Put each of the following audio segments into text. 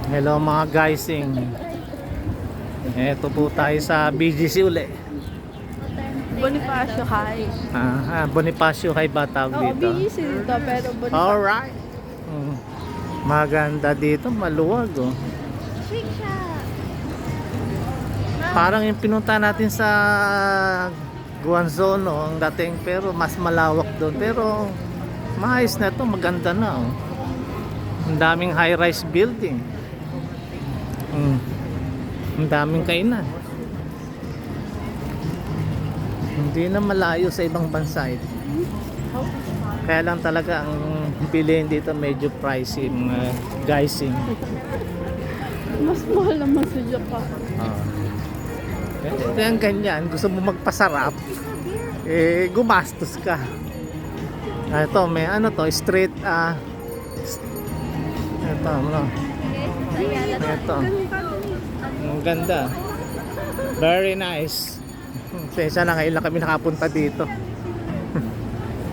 Hello mga guysing. Eto po tayo sa BGC uli. Bonifacio High. Bonifacio High ba tawag Oo, dito? BGC dito, pero Bonifacio. Alright. Maganda dito, maluwag oh. Shake Shack. Parang yung pinunta natin sa Guangzhou no, ang dating, pero mas malawak doon. Pero maayos na to, maganda na oh. Ang daming high-rise building. Ang daming kainan. Hindi na malayo sa ibang bansa ito. Kaya lang talaga ang bilhin dito medyo pricey mga guysing. Mas mahal naman sa Japan. Kaya ganyan, gusto mo magpasarap, gumastos ka. Ito, may ano to, street, ito, ano. Ito. Ang ganda. Very nice. Sensya na ngayon lang kami nakapunta dito.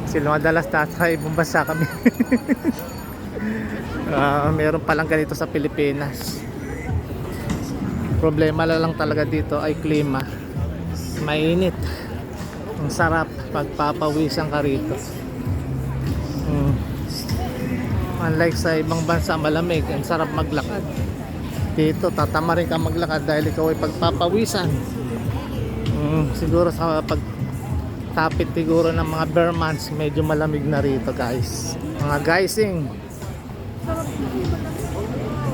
Sila madalas sa ibang bansa kami. Meron palang ganito sa Pilipinas. Problema lang talaga dito ay klima. Mainit. Ang sarap pagpapawisan ka rito. Unlike sa ibang bansa malamig, ang sarap maglakad. Dito tatama rin ka maglakad dahil ikaw ay pagpapawisan. Siguro sa pagtapit siguro ng mga bare months medyo malamig na rito guys, mga guysing.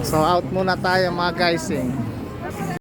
So out muna tayo mga guysing.